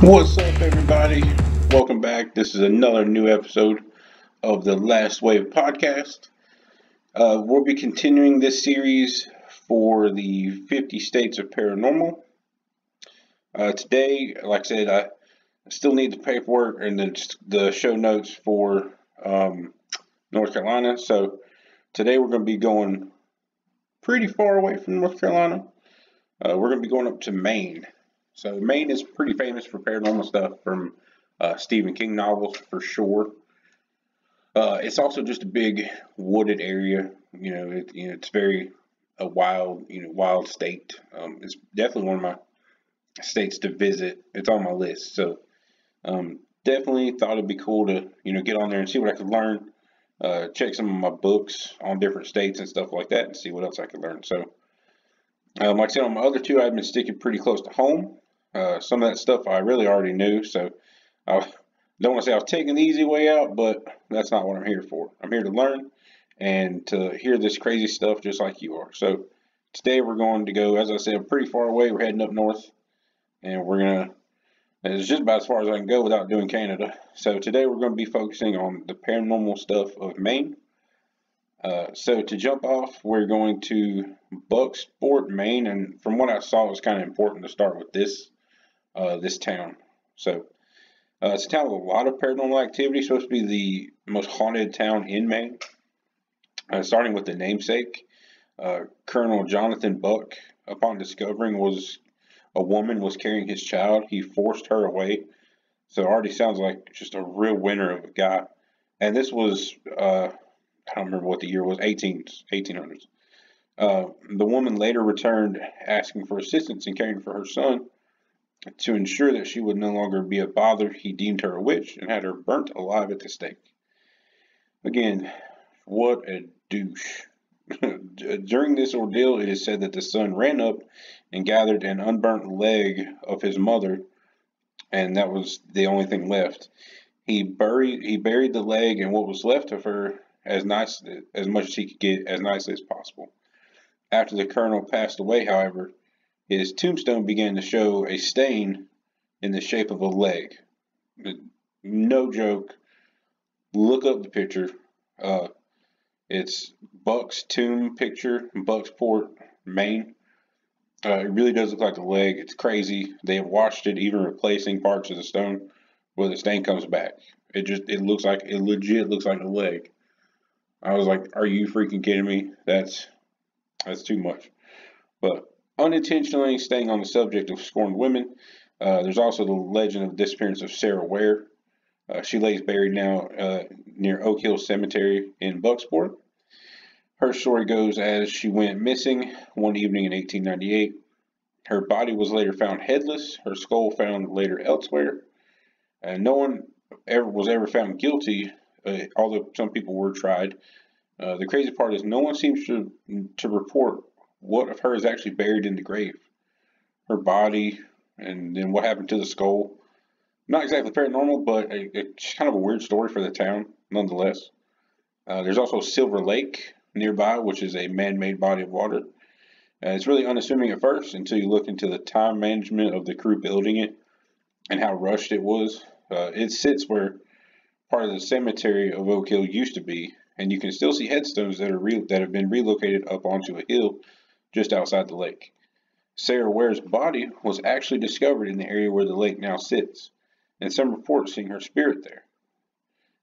What's up, everybody? Welcome back. This is another new episode of the Last Wave podcast. We'll be continuing this series for the 50 States of Paranormal. Today, like I said, I still need the paperwork and the show notes for North Carolina. So today we're going to be going pretty far away from North Carolina. We're going to be going up to Maine. So Maine is pretty famous for paranormal stuff from Stephen King novels for sure. It's also just a big wooded area. It's very a wild state. It's definitely one of my states to visit. It's on my list. So definitely thought it'd be cool to get on there and see what I could learn. Check some of my books on different states and stuff like that, and see what else I could learn. So, like I said, on my other two, I've been sticking pretty close to home. Some of that stuff I really already knew, so I don't want to say I was taking the easy way out, but that's not what I'm here for. I'm here to learn and to hear this crazy stuff just like you are. So today we're going to go, as I said, pretty far away. We're heading up north, and it's just about as far as I can go without doing Canada. So today we're going to be focusing on the paranormal stuff of Maine. So to jump off, we're going to Bucksport, Maine, and from what I saw, it was kind of important to start with this town. So it's a town with a lot of paranormal activity. It's supposed to be the most haunted town in Maine. Starting with the namesake, Colonel Jonathan Buck, upon discovering a woman was carrying his child, he forced her away. So it already sounds like just a real winner of a guy. And this was, I don't remember what the year was, 1800s. The woman later returned asking for assistance in caring for her son. To ensure that she would no longer be a bother, he deemed her a witch and had her burnt alive at the stake. Again, what a douche. During this ordeal, it is said that the son ran up and gathered an unburnt leg of his mother, and that was the only thing left. He buried the leg and what was left of her as much as he could get as nicely as possible. After the colonel passed away, however, his tombstone began to show a stain in the shape of a leg. No joke. Look up the picture. It's Buck's tomb picture in Bucksport, Maine. It really does look like a leg. It's crazy. They have washed it, even replacing parts of the stone where the stain comes back. It legit looks like a leg. I was like, are you freaking kidding me? That's too much. But unintentionally staying on the subject of scorned women, there's also the legend of the disappearance of Sarah Ware. She lays buried now near Oak Hill Cemetery in Bucksport. Her story goes as she went missing one evening in 1898. Her body was later found headless, her skull found later elsewhere, and no one was ever found guilty, although some people were tried. The crazy part is no one seems to report what of her is actually buried in the grave. Her body, and then what happened to the skull. Not exactly paranormal, but it's kind of a weird story for the town, nonetheless. There's also Silver Lake nearby, which is a man-made body of water. It's really unassuming at first until you look into the time management of the crew building it and how rushed it was. It sits where part of the cemetery of Oak Hill used to be, and you can still see headstones that have been relocated up onto a hill just outside the lake. Sarah Ware's body was actually discovered in the area where the lake now sits, and some reports seeing her spirit there.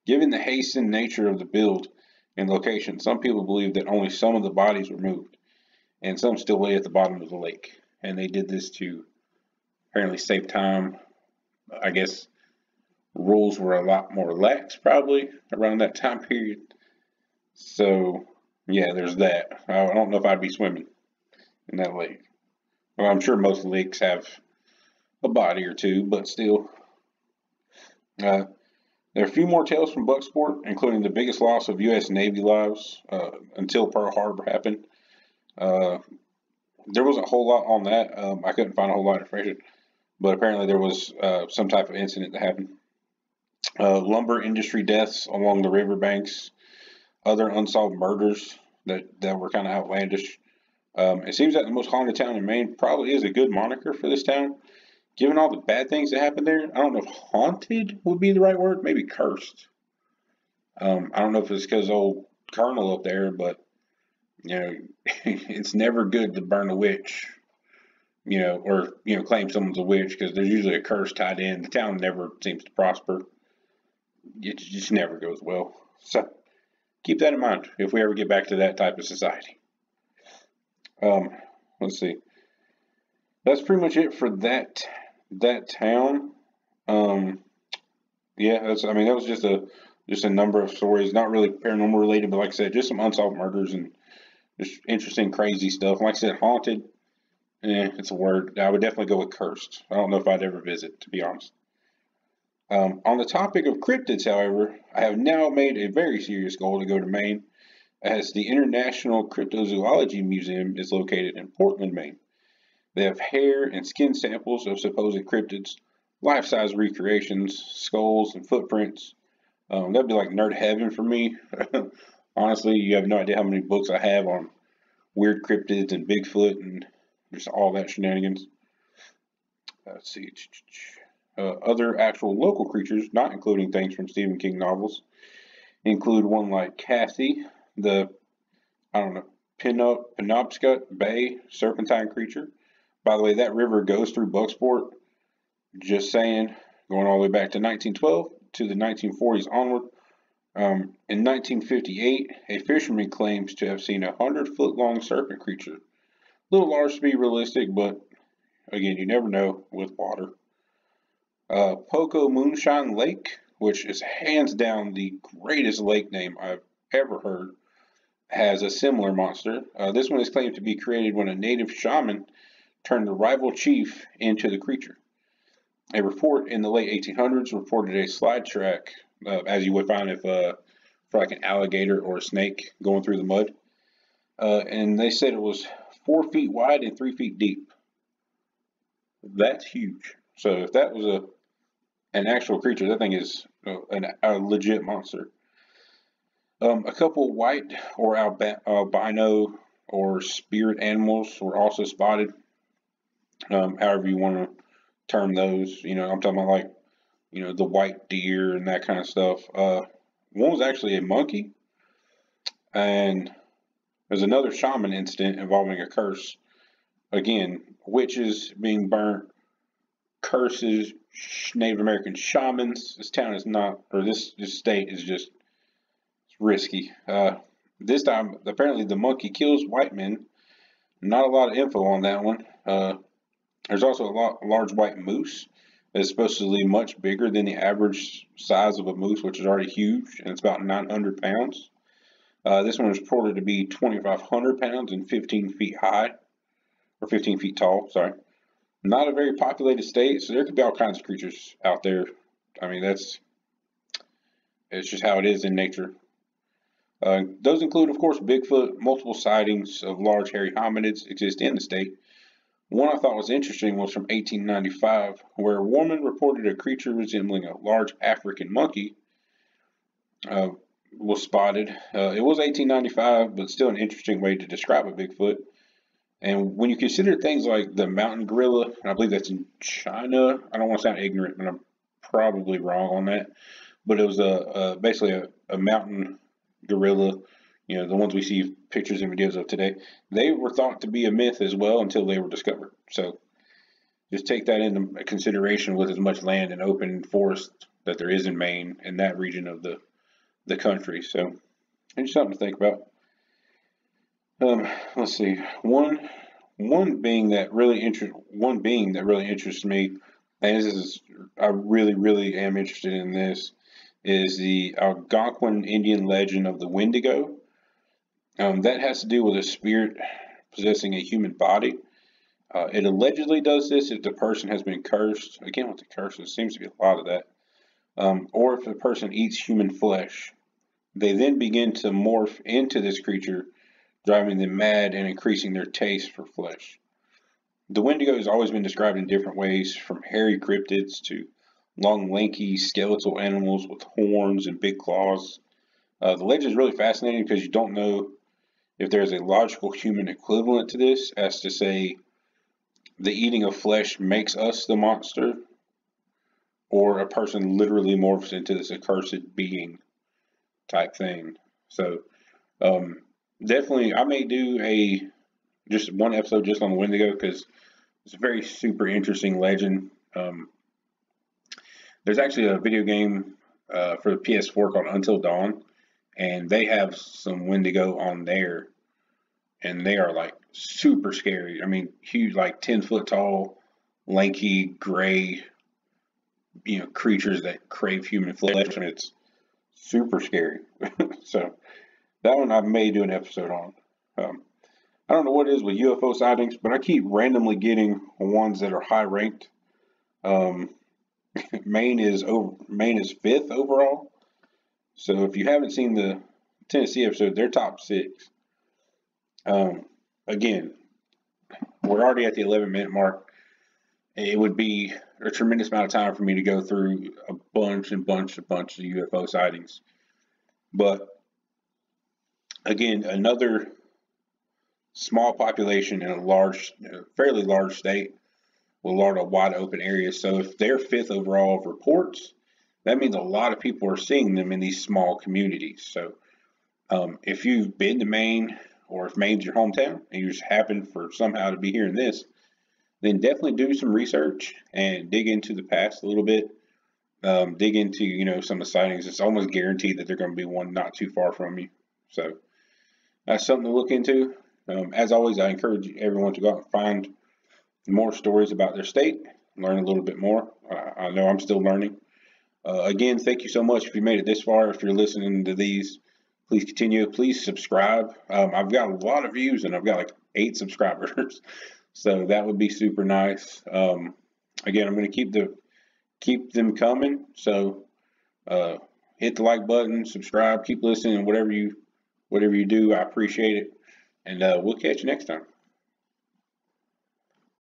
Given the hastened nature of the build and location, some people believe that only some of the bodies were moved, and some still lay at the bottom of the lake. And they did this to apparently save time. I guess rules were a lot more lax probably around that time period. So, yeah, there's that. I don't know if I'd be swimming in that lake. Well, I'm sure most lakes have a body or two, but still. There are a few more tales from Bucksport, including the biggest loss of U.S. Navy lives until Pearl Harbor happened. There wasn't a whole lot on that. I couldn't find a whole lot of information, but apparently there was some type of incident that happened. Lumber industry deaths along the riverbanks, other unsolved murders that were kind of outlandish. It seems that the most haunted town in Maine probably is a good moniker for this town. given all the bad things that happened there, I don't know if haunted would be the right word. Maybe cursed. I don't know if it's because old Colonel up there, but you know, it's never good to burn a witch. Or claim someone's a witch because there's usually a curse tied in. The town never seems to prosper. It just never goes well. So keep that in mind if we ever get back to that type of society. Let's see. That's pretty much it for that town. Yeah, that was just a number of stories, not really paranormal related, but like I said, just some unsolved murders and just interesting, crazy stuff. Like I said, haunted. It's a word. I would definitely go with cursed. I don't know if I'd ever visit, to be honest. On the topic of cryptids, however, I have now made a very serious goal to go to Maine, as the International Cryptozoology Museum is located in Portland, Maine. They have hair and skin samples of supposed cryptids, life-size recreations, skulls, and footprints. That'd be like nerd heaven for me. Honestly, you have no idea how many books I have on weird cryptids and Bigfoot and just all that shenanigans. Let's see. Other actual local creatures, not including things from Stephen King novels, include one like Cassie, the, Penobscot Bay serpentine creature. By the way, that river goes through Bucksport. Just saying, going all the way back to 1912 to the 1940s onward. In 1958, a fisherman claims to have seen a 100-foot-long serpent creature. A little large to be realistic, but again, you never know with water. Poco Moonshine Lake, which is hands down the greatest lake name I've ever heard, has a similar monster. This one is claimed to be created when a native shaman turned the rival chief into the creature. A report in the late 1800s reported a slide track, as you would find if for like an alligator or a snake going through the mud. And they said it was 4 feet wide and 3 feet deep. That's huge. So if that was an actual creature, that thing is a legit monster. A couple white or albino or spirit animals were also spotted. However you want to term those. I'm talking about like, the white deer and that kind of stuff. One was actually a monkey. And there's another shaman incident involving a curse. Again, witches being burnt, curses, Native American shamans. This town is not, or this state is just risky. This time, apparently the monkey kills white men. Not a lot of info on that one. There's also a large white moose that's supposedly much bigger than the average size of a moose, which is already huge, and it's about 900 pounds. This one is reported to be 2,500 pounds and 15 feet high, or 15 feet tall, sorry. Not a very populated state, so there could be all kinds of creatures out there. It's just how it is in nature. Those include, of course, Bigfoot. Multiple sightings of large hairy hominids exist in the state. One I thought was interesting was from 1895, where a woman reported a creature resembling a large African monkey was spotted. It was 1895, but still an interesting way to describe a Bigfoot. And when you consider things like the mountain gorilla, and I believe that's in China, I don't want to sound ignorant, but I'm probably wrong on that. But it was basically a mountain gorilla, the ones we see pictures and videos of today. They were thought to be a myth as well until they were discovered. So just take that into consideration with as much land and open forest that there is in Maine and that region of the country. So it's something to think about. Let's see. One being that really interests me, and I really am interested in this, is the Algonquin Indian legend of the Wendigo. That has to do with a spirit possessing a human body. It allegedly does this if the person has been cursed. Again, with the curses, seems to be a lot of that. Or if the person eats human flesh. They then begin to morph into this creature, driving them mad and increasing their taste for flesh. The Wendigo has always been described in different ways, from hairy cryptids to long, lanky, skeletal animals with horns and big claws. The legend is really fascinating because you don't know if there's a logical human equivalent to this, as to say the eating of flesh makes us the monster, or a person literally morphs into this accursed being type thing. So um, definitely, I may do just one episode just on the Wendigo because it's a very super interesting legend. There's actually a video game for the PS4 called Until Dawn, and they have some Wendigo on there, and they are like super scary. I mean, huge, like 10-foot tall, lanky, gray, creatures that crave human flesh, and it's super scary. So that one I may do an episode on. I don't know what it is with UFO sightings, but I keep randomly getting ones that are high ranked. Um, Maine is 5th overall. So if you haven't seen the Tennessee episode, they're top 6. Again, we're already at the 11-minute mark. It would be a tremendous amount of time for me to go through a bunch of UFO sightings. But again, another small population in a fairly large state with a lot of wide open areas. So if they're 5th overall of reports, that means a lot of people are seeing them in these small communities. So if you've been to Maine, or if Maine's your hometown and you just happen for somehow to be hearing this, then definitely do some research and dig into the past a little bit. Dig into, some of the sightings. It's almost guaranteed that they're going to be one not too far from you. So that's something to look into. As always, I encourage everyone to go out and find more stories about their state, learn a little bit more. I know I'm still learning. Again, thank you so much if you made it this far. If you're listening to these, please continue. Please subscribe. I've got a lot of views and I've got like 8 subscribers. So that would be super nice. Again, I'm going to keep them coming. So hit the like button, subscribe, keep listening, whatever you do. I appreciate it. And we'll catch you next time.